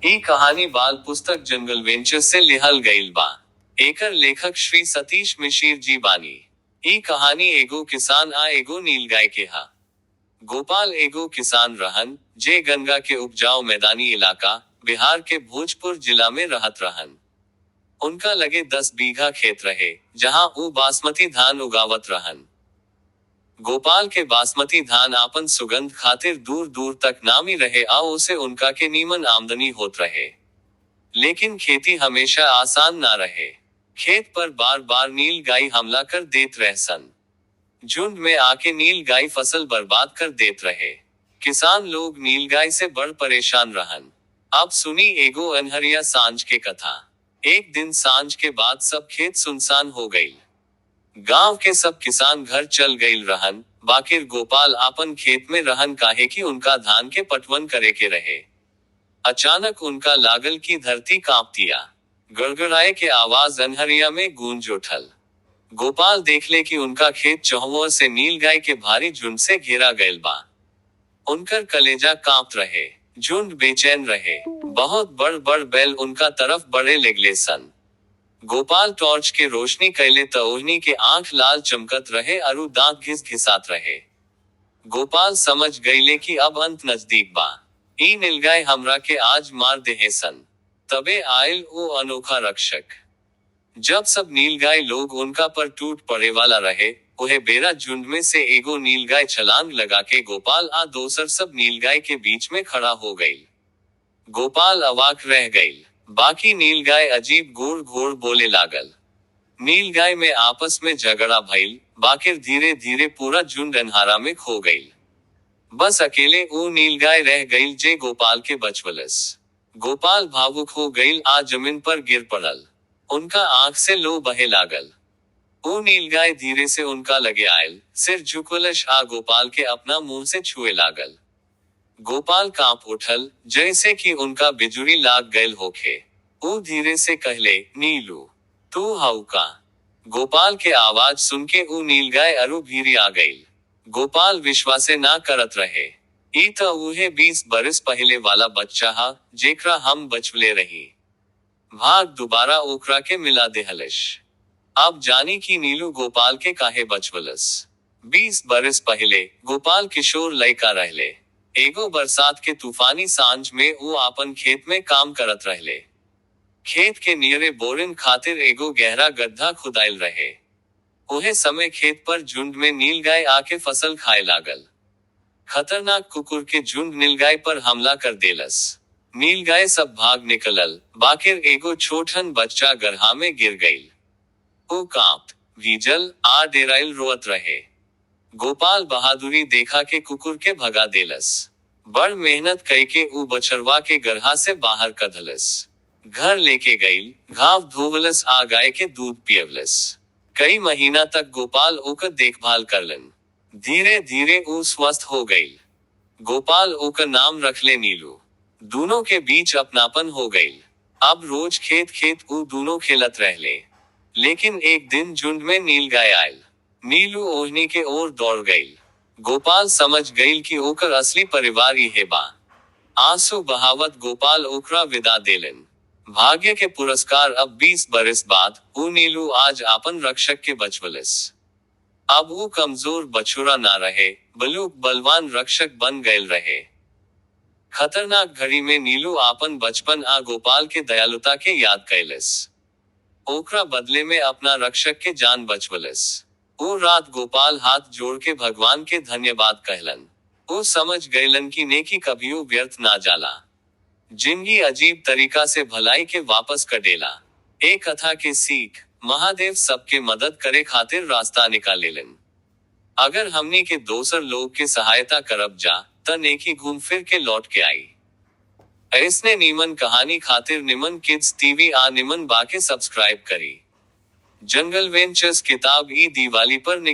ई कहानी बाल पुस्तक जंगल वेंचर से लिहल गईल बा। एकर लेखक श्री सतीश मिश्र जी बानी। ई कहानी एगो किसान आ एगो नीलगाय के हा। गोपाल एगो किसान रहन, जे गंगा के उपजाऊ मैदानी इलाका, बिहार के भोजपुर जिला में रहत रहन। उनका लगे 10 बीघा खेत रहे, जहां ऊ बासमती धान उगावत रहन। गोपाल के बासमती धान आपन सुगंध खातिर दूर दूर तक नामी रहे आ उसे उनका के नीमन आमदनी होत रहे। लेकिन खेती हमेशा आसान ना रहे। खेत पर बार बार नील गाय हमला कर देत रहसन। झुंड में आके नील गाय फसल बर्बाद कर देत रहे। किसान लोग नील गाय से बड़ परेशान रहन। अब सुनी एगो अनहरिया सांझ के कथा। एक दिन सांझ के बाद सब खेत सुनसान हो गई। गांव के सब किसान घर चल गईल रहन, बाकिर गोपाल आपन खेत में रहन काहे कि उनका धान के पटवन करे के रहे। अचानक उनका लागल की धरती कांपतिया। गड़गड़ाए के आवाज अनहरिया में गूंज उठल। गोपाल देखले कि उनका खेत चहुओं से नील गाय के भारी झुंड से घेरा गईल बा। उनकर कलेजा कांप रहे, झुंड बेचैन रहे। बहुत बड़ बड़ बैल उनका तरफ बढ़े लगले सन। गोपाल टॉर्च के रोशनी कैले त ओहनी के आंख लाल चमकत रहे अरु दांत घिस घिसात रहे। गोपाल समझ गईले कि अब अंत नजदीक बा। ई नीलगाय हमरा के आज मार देहे सन। तबे आयल वो अनोखा रक्षक। जब सब नीलगाय लोग उनका पर टूट पड़े वाला रहे, उहे बेरा झुंड में से एगो नीलगाय छलांग लगा के गोपाल आ दोसर सब नीलगाय के बीच में खड़ा हो गई। गोपाल अवाक रह गई। बाकी नीलगाय अजीब घोड़ घोड़ बोले लागल। नीलगाय में आपस में झगड़ा भइल, बाकिर धीरे धीरे पूरा झुंड अन्हारा में खो गई। बस अकेले वो नीलगाय रह गई जे गोपाल के बचवलस। गोपाल भावुक हो गईल आ जमीन पर गिर पड़ल। उनका आंख से लो बहे लागल। वो नीलगाय धीरे से उनका लगे आयल, सिर झुकवलश आ गोपाल के अपना मुंह से छुए लागल। गोपाल कांप उठल, जैसे कि उनका बिजुरी लाग गयल होखे। वो धीरे से कहले, नीलू, तू हाउ का? गोपाल के आवाज सुन के ऊ नीलगाय अरु भीरी आ गई। गोपाल विश्वासे ना करत रहे। ई त उहे 20 बरस पहले वाला बच्चा हा, जेकरा हम बचवले रही। भाग दोबारा ओकरा के मिला देहलश। अब जानी कि नीलू गोपाल के काहे बचवलस। 20 बरस पहले गोपाल किशोर लइका रहले। एगो बरसात के तूफानी सांझ में वो आपन खेत में काम करत रहले। खेत के नियरे बोरिन खातिर एगो गहरा गड्ढा खुदाइल रहे। उहे समय खेत पर झुंड में नीलगाय आके फसल खाए लागल। खतरनाक कुकुर के झुंड नीलगाय पर हमला कर देलस। नीलगाय सब भाग निकलल, बाकिर एगो छोटन बच्चा गड्ढा में गिर गईल। वो कांपत, भीजल आ डेराइल रोअत रहे। गोपाल बहादुरी देखा के कुकुर के भगा देलस। बड़ मेहनत कई के ऊ बछरवा के गड्ढा से बाहर कढलस। घर लेके गईल, घाव धोवलस आ गाय के दूध पियवलस। कई महीना तक गोपाल ओकर देखभाल करलन। धीरे धीरे ऊ स्वस्थ हो गईल। गोपाल ओकर नाम रखले नीलू। दोनों के बीच अपनापन हो गईल। अब रोज खेत खेत ऊ दोनों खेलत रहले। लेकिन एक दिन झुंड में नीलगाय आयल। नीलू ओहनी के ओर दौड़ गईल। गोपाल समझ गईल कि ओकर असली परिवार इहे बा। आंसू बहावत गोपाल ओकरा विदा देलन। भाग्य के पुरस्कार अब 20 बरस बाद, ऊ नीलू आज आपन रक्षक के बचवलस। अब वो कमजोर बछुरा ना रहे, बलूक बलवान रक्षक बन गयल रहे। खतरनाक घड़ी में नीलू आपन बचपन आ गोपाल के दयालुता के याद कैलस। ओकरा बदले में अपना रक्षक के जान बचवलस। वो रात गोपाल हाथ जोड़ के भगवान के धन्यवाद कहलन। वो समझ गयलन कि नेकी कभियो व्यर्थ ना जाला। जिंदगी अजीब तरीका से भलाई के वापस कडेला। एक कथा के सीख, महादेव सबके मदद करे खातिर रास्ता निकालेलन। अगर हमनी के दोसर लोग के सहायता करब जा, त नेकी घूम फिर के लौट के आई। ऐसने नीमन कहानी खातिर निमन किड्स टीवी आ निमन बा के सब्सक्राइब करी। जंगल वेंचर्स किताब ई दिवाली पर